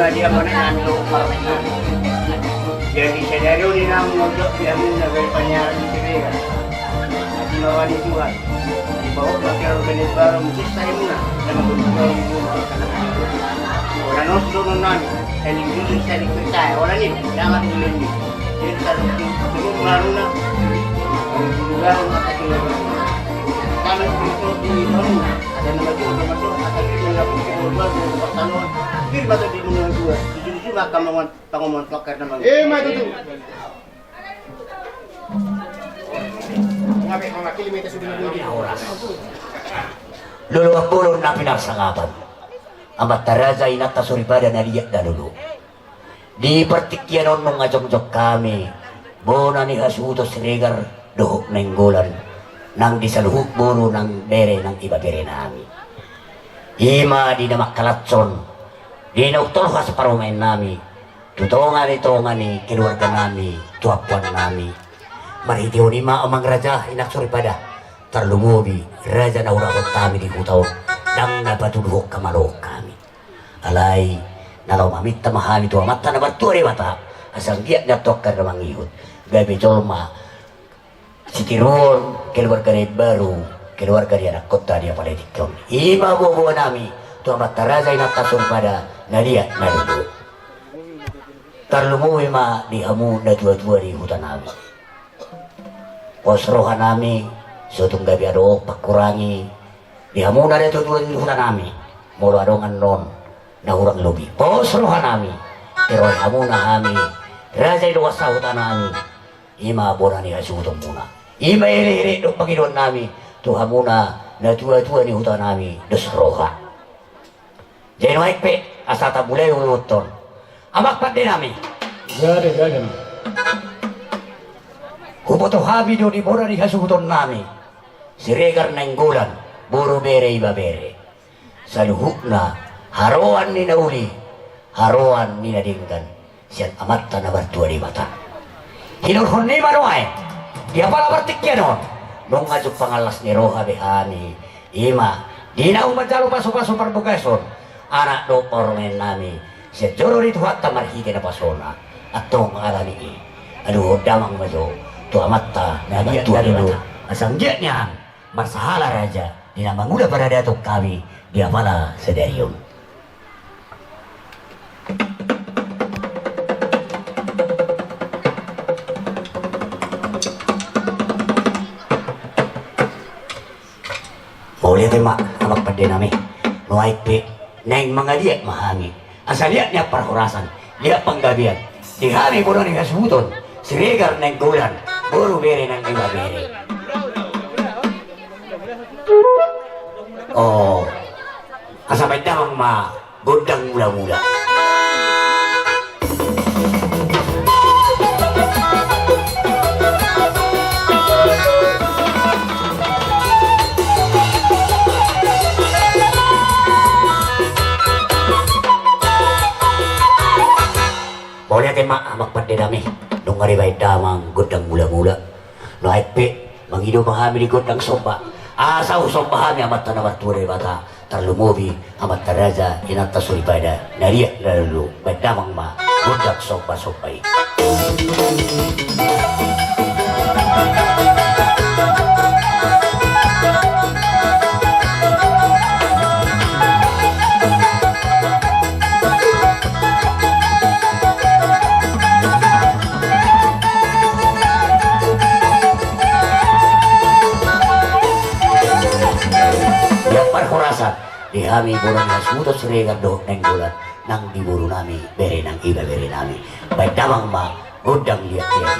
Dia menangan lupa. Jadi sedari ini namun untuk dia mengenai penyiaran di sini. Di bawah di Tuhan. Di bawah bakal organik baru mesti saya muna dan membuat orang nostro non dan ini saya percaya orang ini jangan dilindungi. Jadi terus melaruna juga kami itu di mana ada nama juga masuk ada di melakukan keluar dari pertanuan kiri batu di mana dua di mahkamah pengumuman pakar nama maju tu ngapain mengakili mereka sudah dulu orang lulu apolo na pinagsangapan amat taraza inata suribada na liyak na lulu di partikyanon nung ajong-jok kami bona ni hasutos regar dohok na inggolan nang disaluhuk buru nang bere nang iba bere nami ima di na makalatson di na utolha sa parumain nami tutongan ni keluarga nami tuapuan nami maritiyo ni maamang raja inaksuripada tarlumubi raja na urakot kami di kutaw nang napatuluhok kamalok kami alay nalaw mamit tamahami tuwa mata na batuari mata asang giyak na tokar na mangihot gabi cholma si Tirol keluarga dia baru keluarga dia anak kota dia pada dikon ima bobo nami tu amat taraza inata surpada nalia naludu tarlumu ima dihamu na dua-dua di hutan nami pos roha nami sutung gabi ado pakurangi dihamu na dua-dua di hutan nami mulu adongan non na urang lobi pos roha nami teroi hamu na hami raja ido wasa hutan nami ima bona ni hasutong muna ima iri do pagidon nami tuha muna na tua-tua ni hutan nami dos roha jadi naik pe asata bulay uton amak pande nami jadi hupoto habi do di bona ni hasuton nami siregar nenggulan buru bere iba bere saluhukna haroan ni nauli haroan ni nadingkan sian amat na bartua di mata hinurhon ni manuay dia pala bertikyanon nung ngajuk pangalas ni roha behani ima di na umajalo paso-paso parbugason anak do ormen nami siya joro dito hatta marhike na pasona at tong alani aduh damang majo tu amatta na bartua di mata asang jet niyan marsahala raja di na manguda pada datuk kami dia pala sedarium boleh tema amak pada nami nuaik pe neng mangaliat mahami asal liatnya perhorasan liat penggabian di hari bodoh ni kasuton siregar neng gulan buru bere neng iba bere oh asal bedamang ma godang mula-mula boleh tema amak pada nami nung ngari baik damang godang mula-mula no pe mangido mahami di godang somba asau somba hami amat tanah batu dari bata terlumubi amat taraza inata suribada nariak lalu baik damang ma godang somba-sombai di kami bulan hasutos regar do neng bulan nang diburu nami bere nang iba bere nami baik damang ma godang liat liat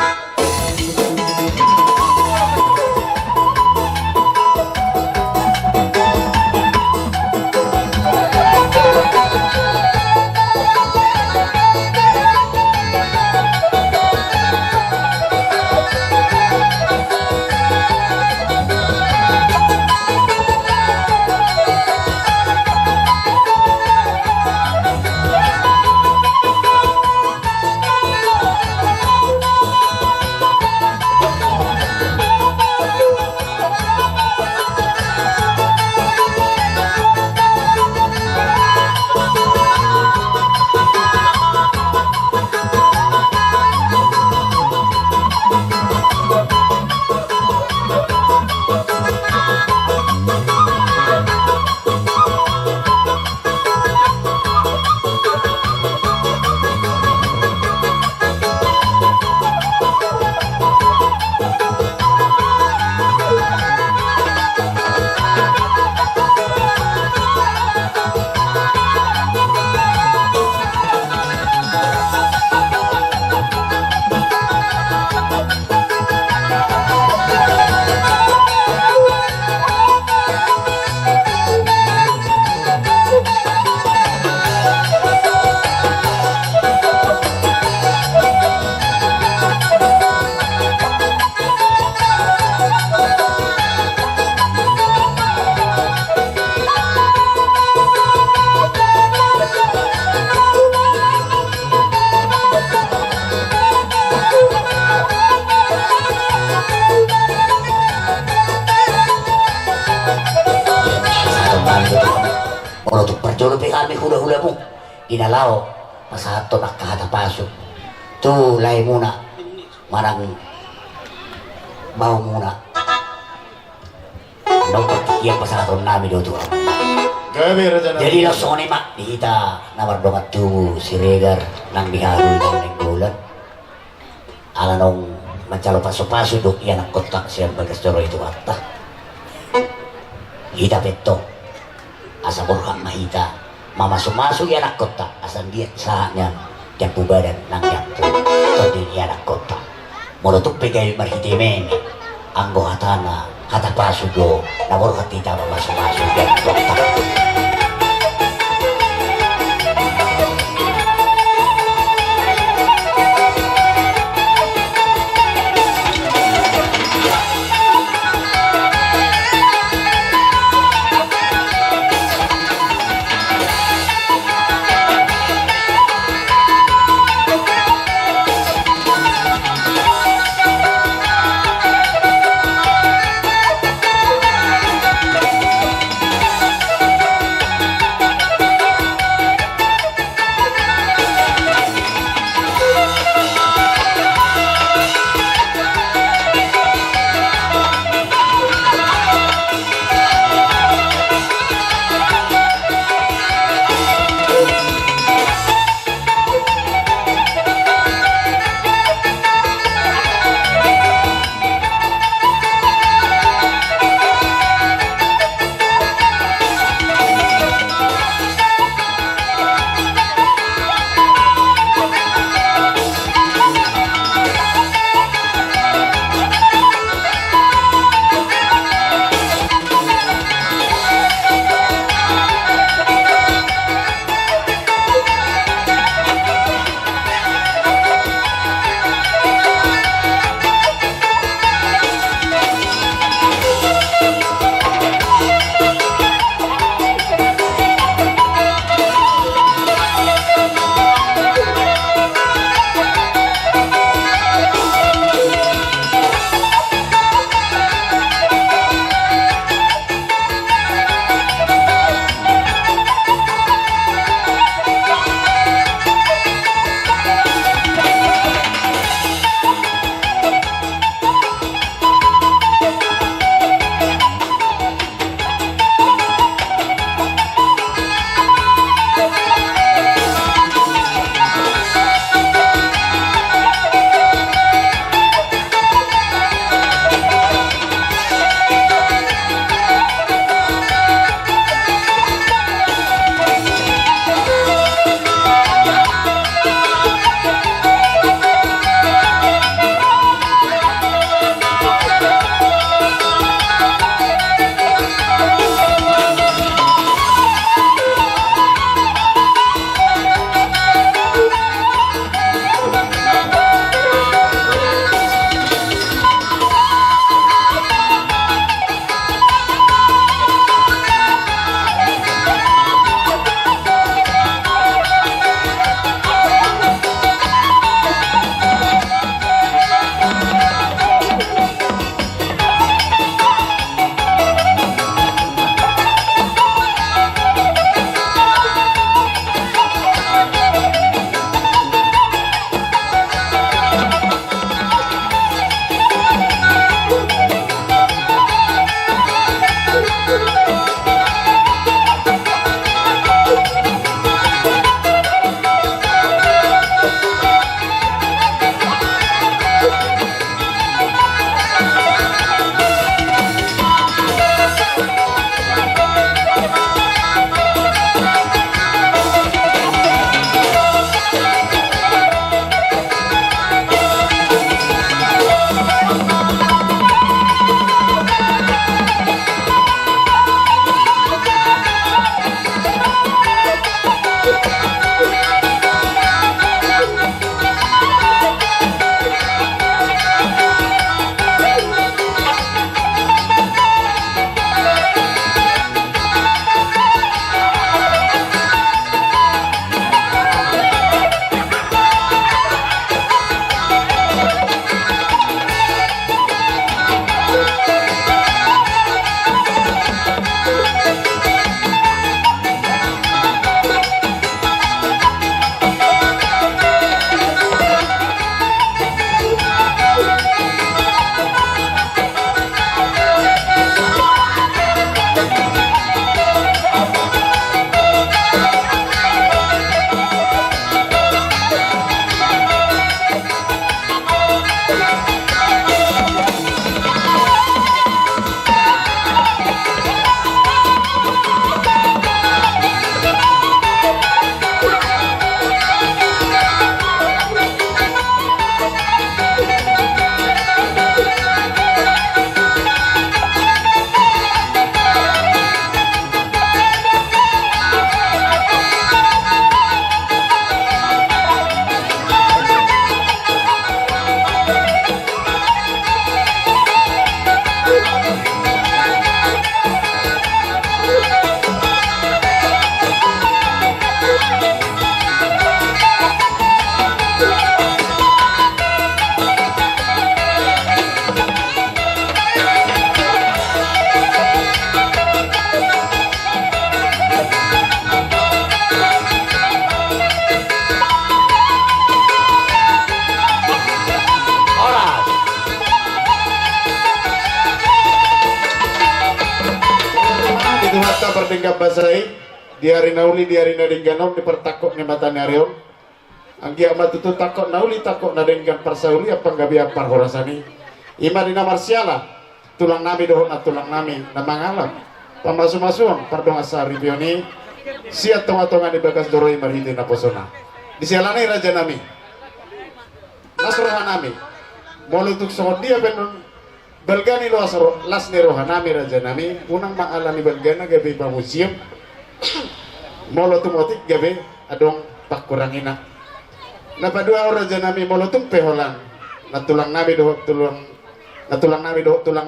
Sulupi kami hula-hula mo. Inalaw, pasato na kahatapaso. Tu, lay muna. Marang bawa muna. Ano pagkikiyan pasato namin doon tuwa. Jadi langsung nih mak, kita nawar domat tu si Regar nang diharu ng bulan. Ala nung mencalo paso-paso dok yan ang kotak siya bagastoro itu atta. Kita peto asa burhak mahita mamaso-maso yan ang kotak asan dia sahanya tiampu badan nang tiampu tadi yan ang kotak mulutuk pegay marhiti meme anggo hatana hata paso do na burhak kita mamaso-maso yan ang kotak. tinggal basai di hari nauli di hari nadingganom di pertakok ni mata narion anggi amat itu takok nauli takok nadinggan parsauli apa gabi apar horasani ima dina marsiala tulang nami dohon na tulang nami na mangalam pamasu-masuang pardong asa ribioni siat tonga-tonga di bagas doroi marhiti na posona di sialani raja nami nasroha nami molutuk sohon dia benon balgani lo asaro las ni roha nami raja nami unang maalani balgana gabi pa museum molo tumotik gabi adong pakurangina na padua raja nami molo tung peholan na tulang nami doh tulang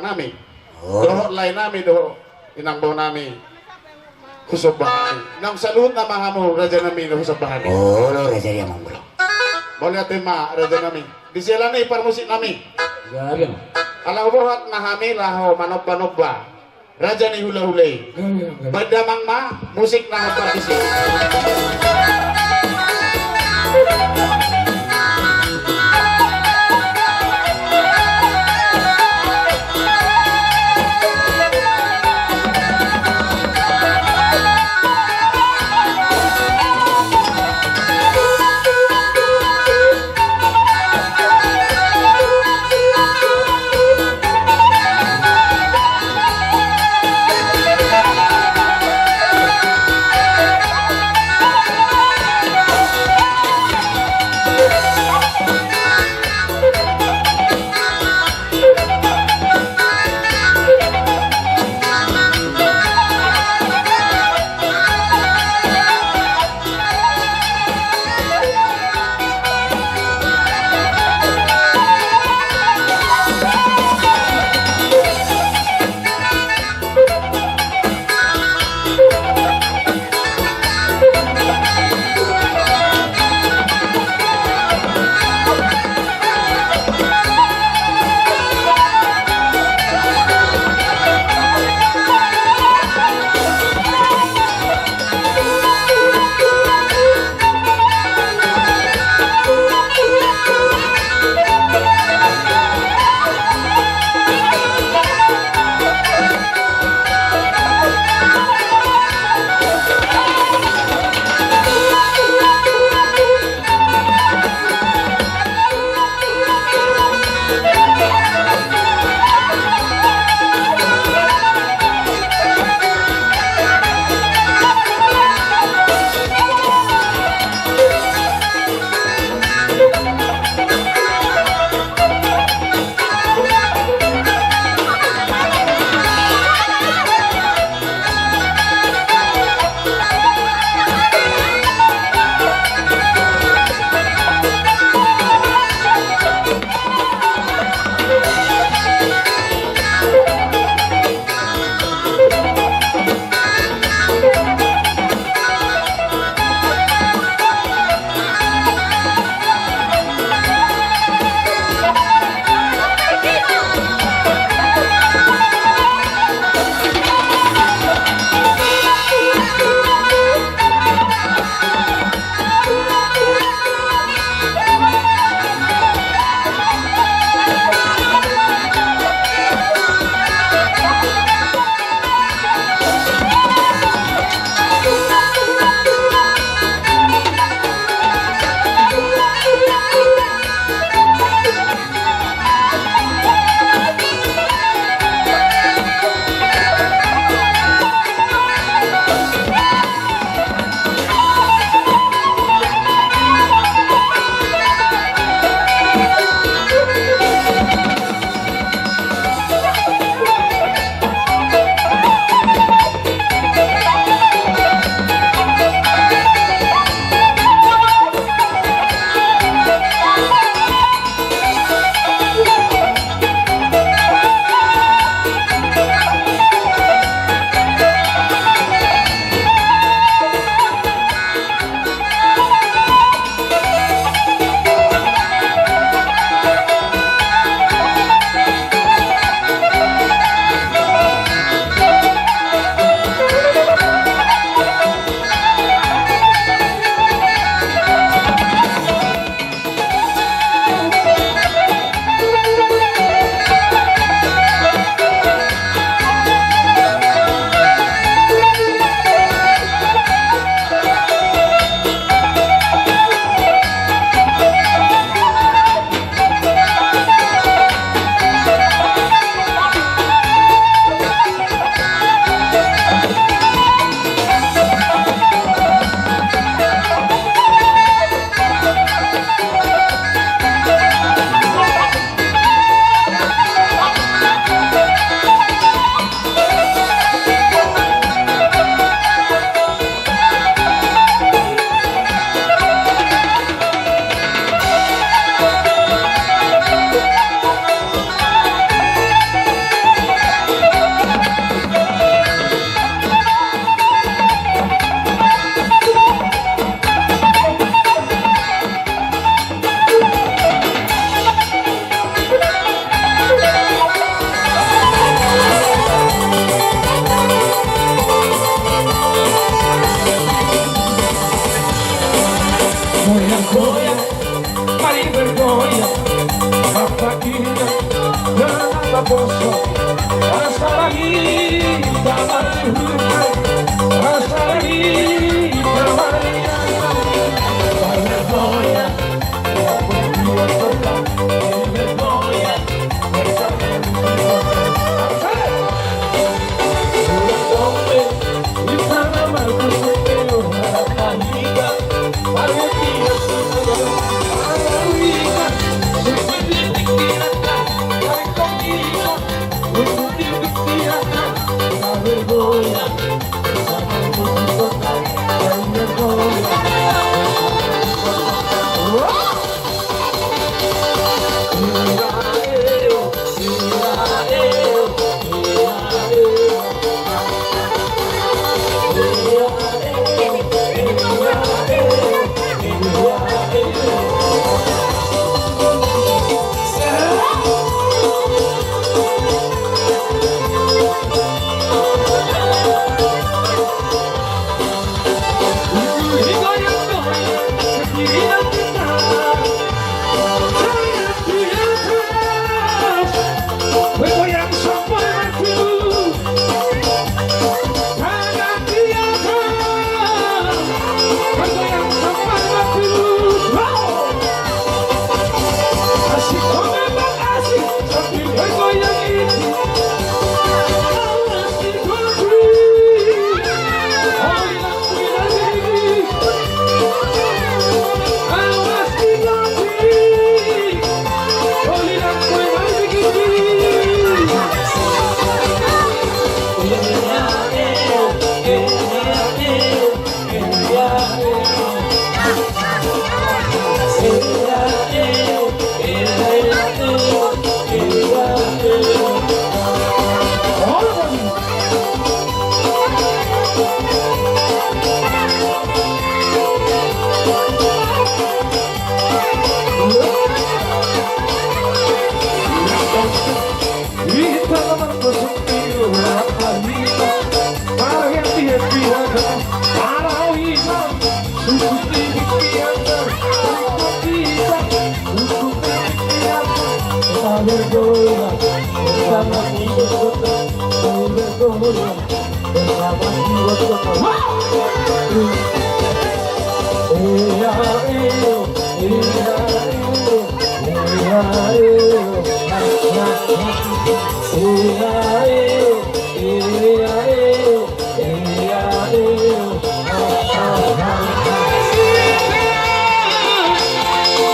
nami doh lain nami doh inang baw nami husap bahani nang saluhut na mahamu raja nami na husap bahani lo raja dia mambro boleh tema raja nami di selani par musik nami Garing. alau bohat nahami laho manobba raja ni hula hulai badamang ma musik nah partisi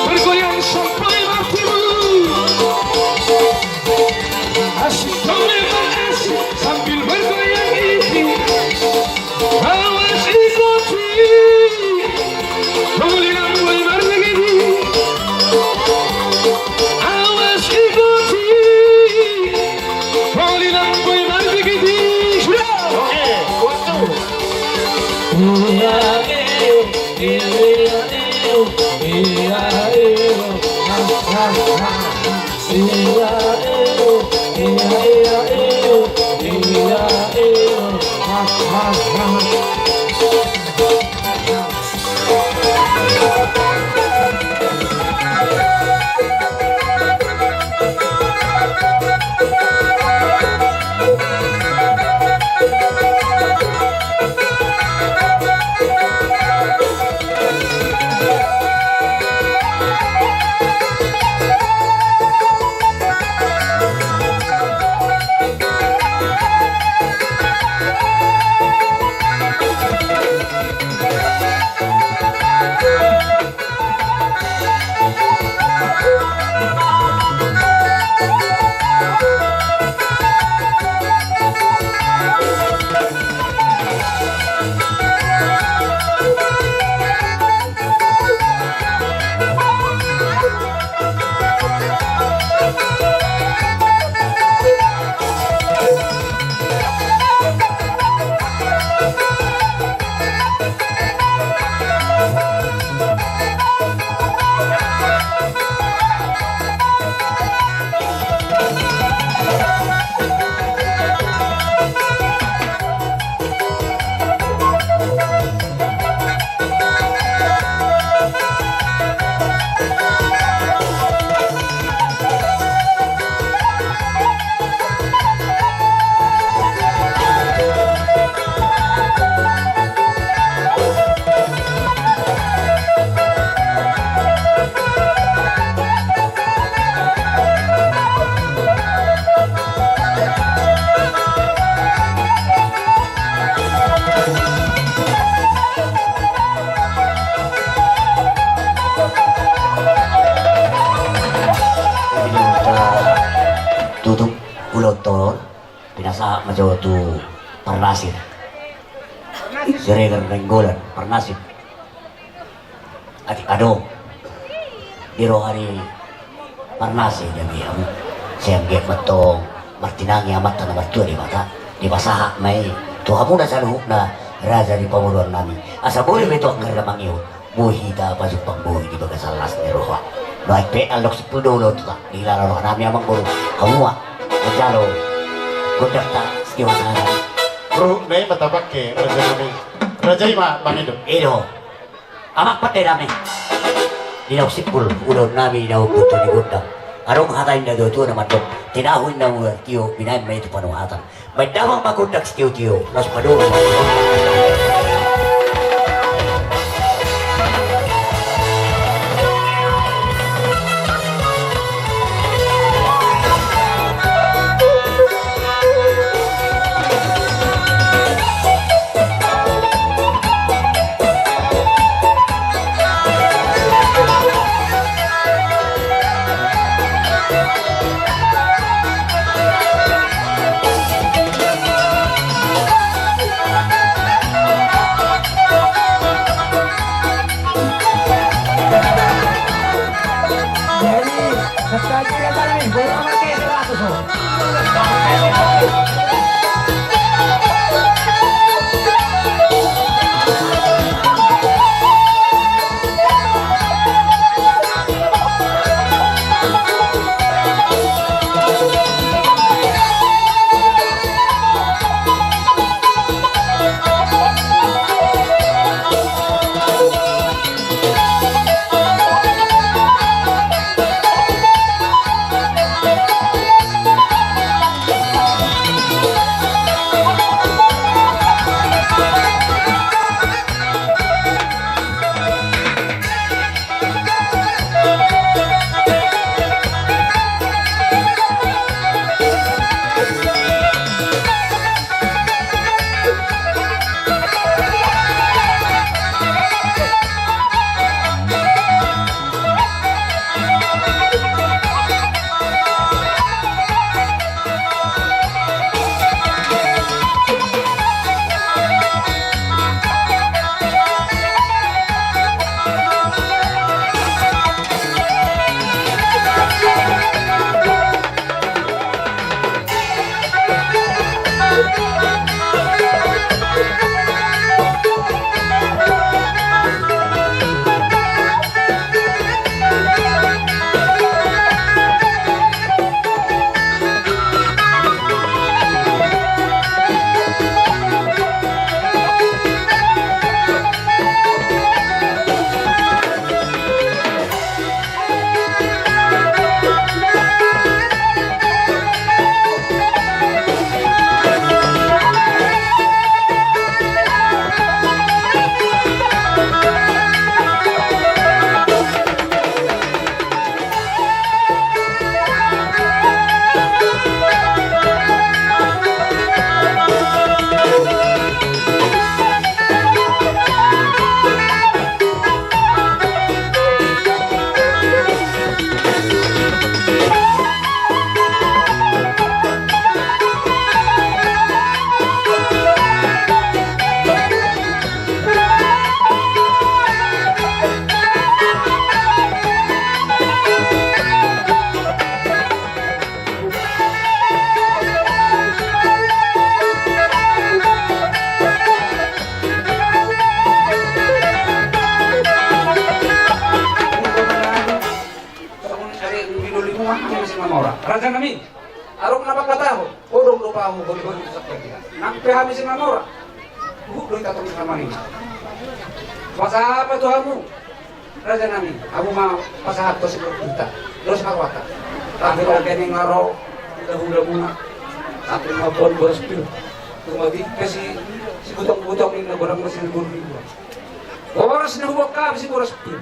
Bergoyang sampai matimu, asik memang asik sambil bergoyang ini. Awas ikuti, bolehlah mulai begini. Awas ikuti, bolehlah mulai begini. Sudah. Oke, waktu. ulot tol pinasa majo tu Parnasir Siregar Renggolan Parnasir adik ado biro hari Parnasir jadi siang get matong martinangi amat tanah batu di mata di pasaha mai tu hamu na saluhuk na raja di pamuruan nami asa boleh beto ang mangiw buhita pasuk pangbuhi di bagas alas ni roha naik pe alok 10 dolo tu tak dilalaro nami amang buru kamu Jalo, godak tak setiap sana. Bro, nai matabak ke Raja Nami. Raja Ima bang itu. Edo, amak pate rame. Dinaw sipul, ulo nami dinaw puto ni godak. Arong hatain na do tu na matok. Tinahuin na mo tiyo, pinain may ito panuhatan. May damang magodak setiyo tiyo, nas paduro. Raja nami, arok na pagkataho, odong lupa mo, goli-goli sa kanya. Nang pehami si Manora, doon tatong sa manin. Pasahat pa Tuhan mo, Raja nami, ako pasahat to si Kita, dos makwata. Tapi lang kaning araw, dahula muna, tapi mga boras pil. Tumagi kasi si butong-butong yung nagurang na sinagurang. Oras na huwag ka, si boras pil.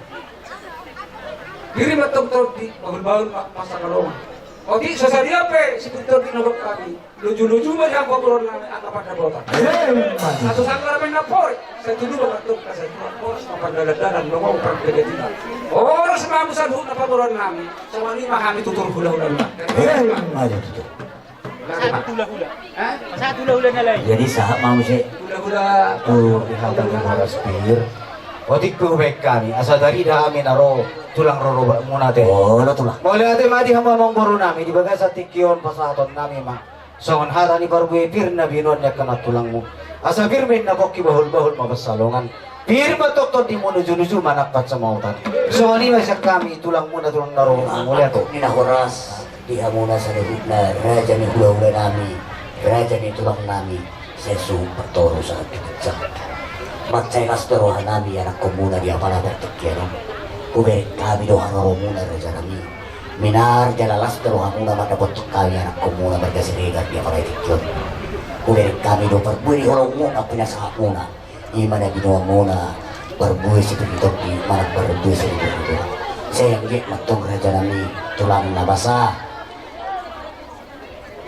Diri matong-tong di, bahul-bahul masakalong. O di, sa sadiape, si Pintor dinawag kami. Luju-luju mo siya ang paburon namin at kapag nabotan. At sa karamin na po, sa tulungan at ito, kasi oras mapagdaladanan, lumaw pagdagatina. Oras mamusan ho na paburon namin, sa wani mahami tutur hula-hula. Masyado hula-hula. Hah? Masyado hula-hula na lang. Jadi sahak mau sih. Hula-hula. Tuh dihantar ng oras pir. Otik pubek kami. Asa dari dah amin aro tulang roro muna te. Oh, lo tuh lah. Boleh ate mati hamba monggoro nami di baga sa tikyon pasaton nami ma. Songon hara ni barbuy pir na binon nya kana tulang mo. Asa pir min na bokki bahul-bahul mabasalongan. Pir batok to di mo nuju-nuju manakpat sa mautan. So ani masak kami tulang muna tulang naro mulya to. Ini nak horas. Dia muna sa debut na raja ni hula-hula nami. Raja ni tulang nami. Sesu pertoro sa picak. Matcay kastorohan nami anak komuna dia pala bertekero. Kuberik kami dohan oro muna raja nami. Minar jalalas terohan muna mata botok kami anak komuna bergasiregar dia pala tekero. Kuberik kami do perburi oro muna pinasahak muna. Imana ginawa muna berbuih si pitok di mana berbuih si pitok. Saya ngit matong raja nami tulang na basa.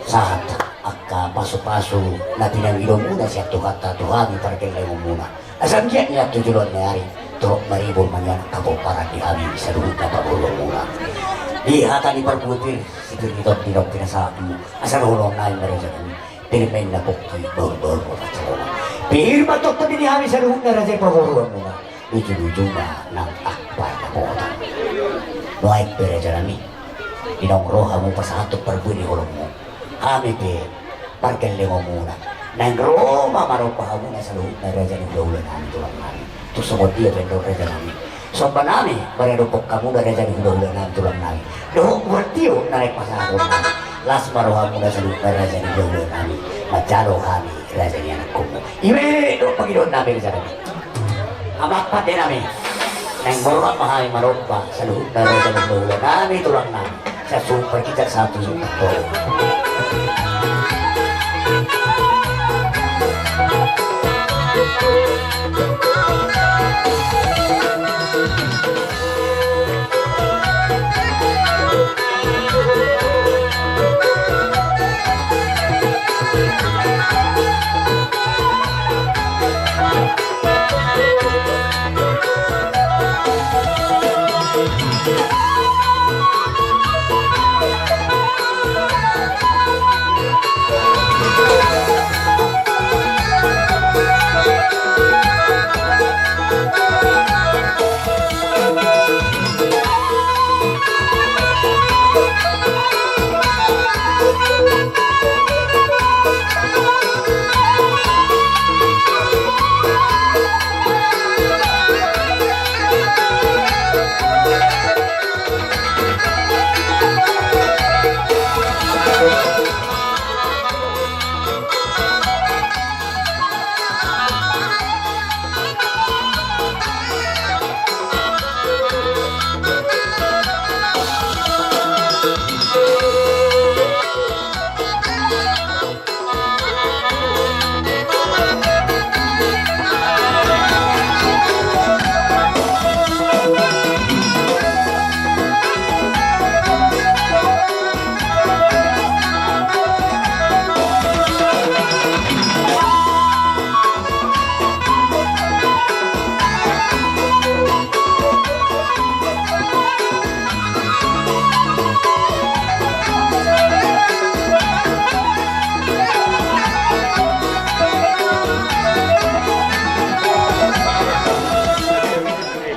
Saat akka pasu-pasu na pinangilo muna siya tuhata tuhami para kailangan muna. Asam siya niya tujuan na hari turok maribol man yan kapo para di amin sa luhut na pagulong muna. Di hata ni parbutir si pitok di daw pinasaak mo. Asal hulong na yung raja nami. Pilipain na bukti bawal-bawal mo pasalungan. Pihir batok tadi di hari sa luhut na raja pagulong muna. Lucu-lucu na ng akbar na bota. Noay peraja nami. Dinongroha mo pa sa hatok parbuti hulong mo. Kami pe, parkel mo muna. Nang Roma marupaha muna sa luhut na raja ni hula namin tulang namin. Tusungod dia pendok raja namin. Sopa namin, bararupok ka muna raja ni hula namin tulang namin. Dohok bertiyo naik pasahon namin. Las maruha muna sa luhut na raja ni hula namin. Majalo kami raja ni anak kumo. Iwe, do pagidon namin sa kami. Amak pati namin. Nang maruha mahay marupa sa luhut na raja ni hula namin tulang namin. Sa super kita satu super.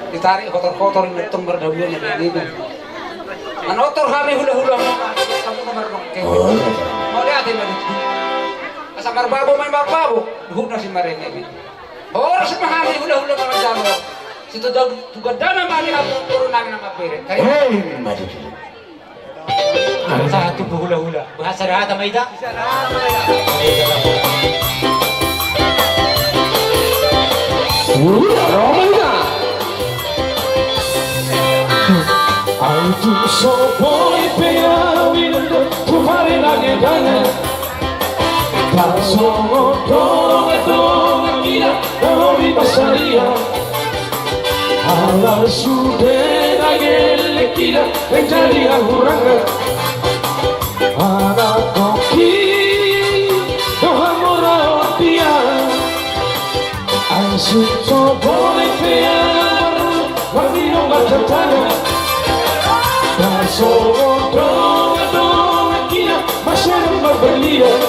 Ditarik kotor-kotor ngetong berdabuan ya kayak gitu. Manotor kami hula-hula kamu nomor kayak Oh, gitu. Mau lihat ini itu. Asa marbabo main babo, huna si marene ini. Harus memahami hula-hula mana jago. Situ jauh juga dana mani aku turun nang nama pere. Kayak Hei, maju dulu. Satu hula-hula. Bahasa rata maida. Antu sopoi pea winando tu fare la gedana Paso todo mira no mi pasaría Ala sudera gelle kira enjaria huranga Ala koki no amora otia Antu sopoi pea Guardino batatana Paso todo esquina, mas era berlian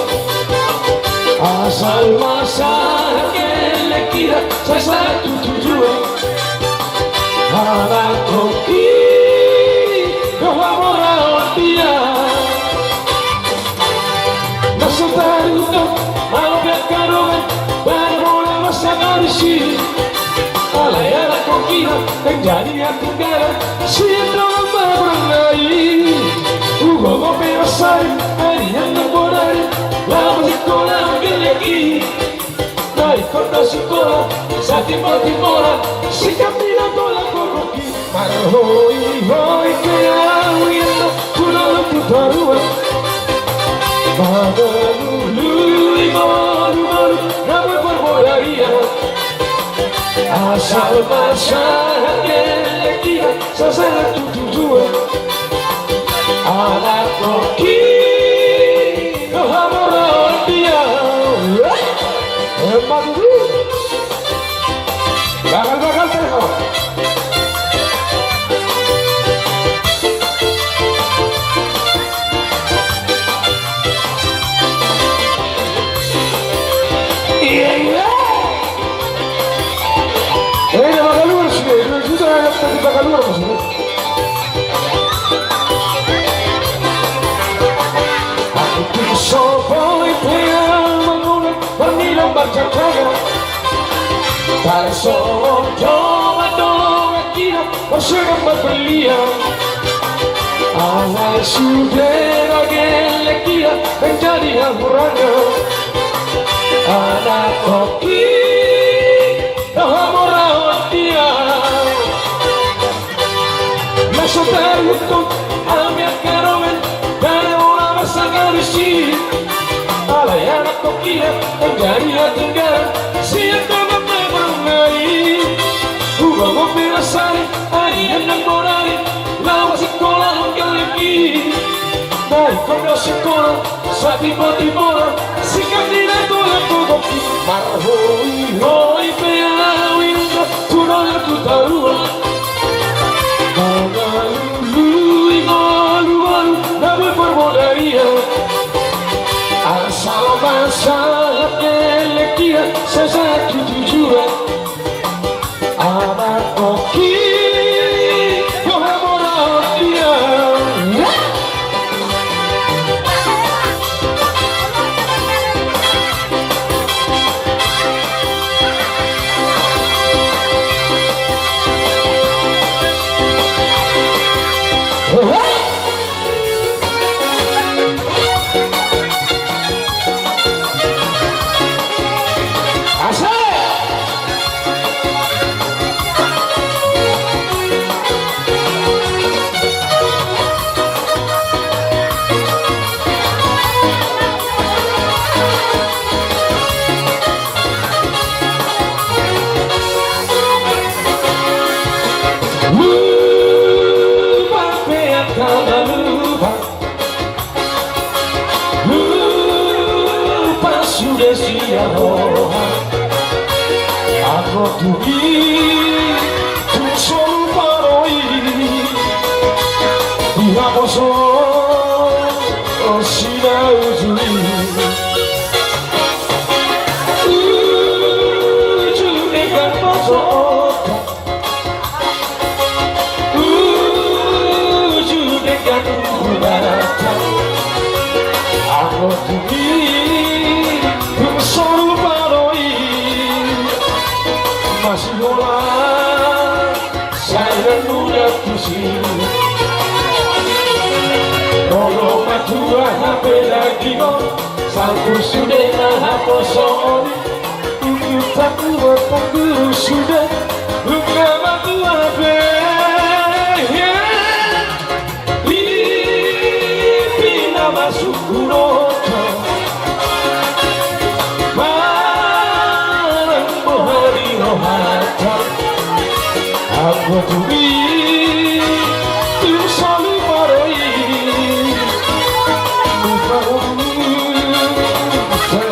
asal masalah que le quiera saya satu tujuan harap koki kehamaran dia nasib baru malam yang karungan baru masa ngarisi alayana kokina menjadi aku gara siapa berenai ugo ngopi rasai yang ngebodai lama sekolah gelegi dari kota sekolah saat timur-timuran sikap tidak tolak koroki marhoi hoi kaya kuna lempu taruhan magalului malu-malu nama berbodaya asal masalah dia satu tujuan anak koki kehamaran dia emang dulu bakal terhormat iya ini bakal luar sih itu yang bakal luar maksudnya Sopoy puyang mengulang pemilang berjaga Dari sorong jom adong kira berserang berlian Awal sudah gelek dia menjadi hamburannya Anak koki hamburan dia Masuk terhitung ambil keromen dari orang masa ngarisi alayana kokina menjadi tinggal siapa berenai uga ngopi rasani hari yang borari lawa sekolah gelegi dari kota sekolah saat tiba-tiba sikap tidak tolak kokoki marhoi hoi peawin tunanya ku taruhan magalului malu-malu namun berbodaya asal masalah gelek dia sesatu tujuan anak koki kehamaran dia lupa sudah siap aku tuhi solo paroi dia poso osina ujui ujui kan poso ujui kan urata aku tuhi solo paroi masih bola saya muda pusing kalau matua HP lagi kok salku sudah nah poson untuk tak sudah luka matua HP pina masuk kuroto malam bohari rohata aku tuhi tim selalu paroi lupa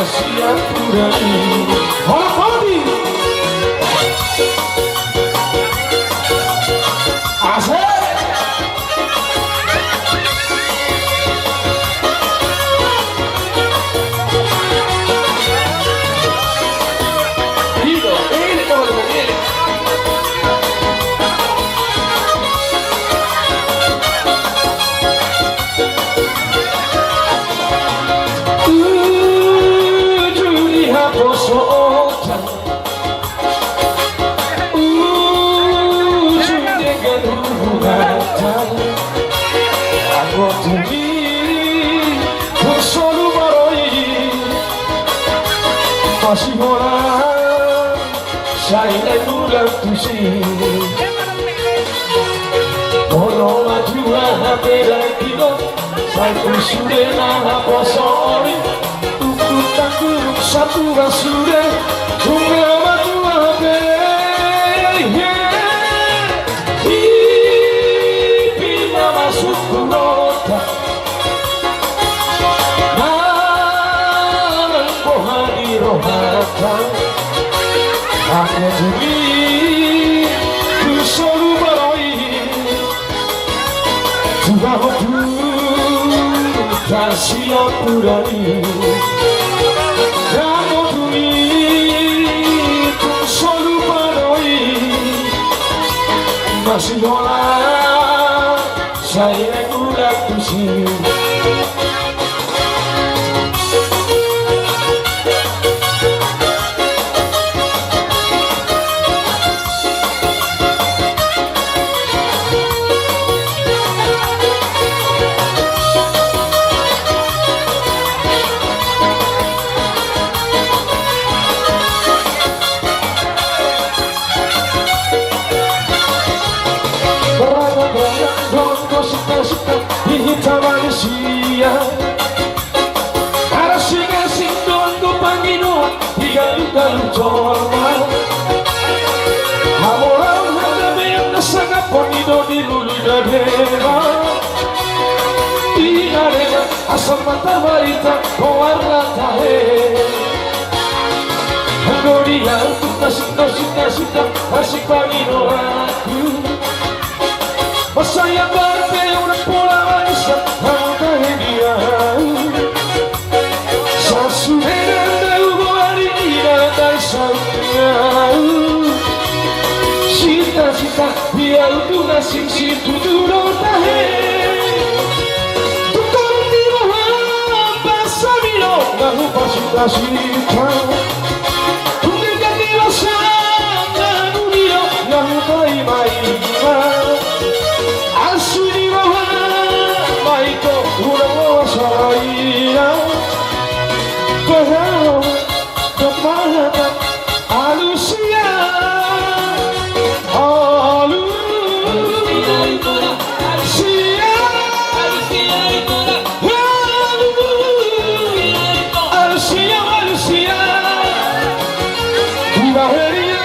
siap berani hati asik masih orang saya bulan pusing Molo majua bela kilo Satu sude na posori Tukut takut satu basude Bunga majua bela Pipina masuk ke nota Nalang bohani rohata Hanya demi Kusolu baroi Tuhan kasih apurani Kamu tumi Kusolu baroi Masih orang Saya udah pusing Hita manusia Para singa-sing doon ko Panginoon Higa-lugan normal Hamoraw na gabi ang nasanga Panginoon niluloy na dema Di na rin asang mata marita Kawarna tahe Hanggang niya Untuk nasik-nasik-nasik Nasik Panginoon aku Masaya barte una pola manisa Hanggahinia Sa suheran na ubuharina Dahil sa unya Sita-sita Biar utuh sing tuturo tahe Tukang tirohan Basa milo Nahu pasita-sita Kung ikatiwasan Nahu nilo Nahu tayo-maima Asuni maha Maiko Urawa saya Berhawa Kemahatan Alusia Alusia Alusia Alusia Baharia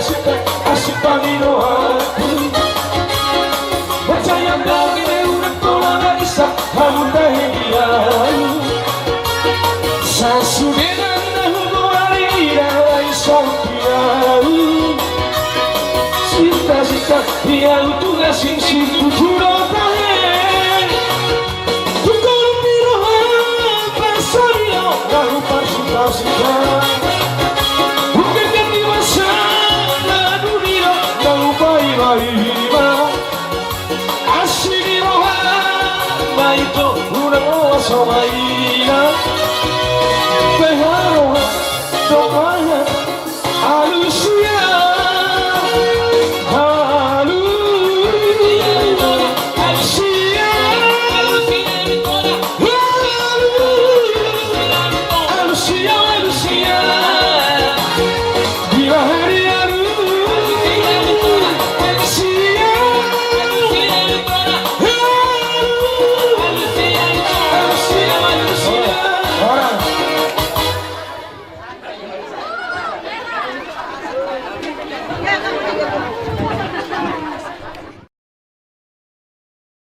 Suka asik Panginoon aku Percaya kau ini udah tolong bisa Hanggahinia Sa sudenan na humuharina Ay sautiau Sita-sita Dia utuh ngasing si tuturo tahe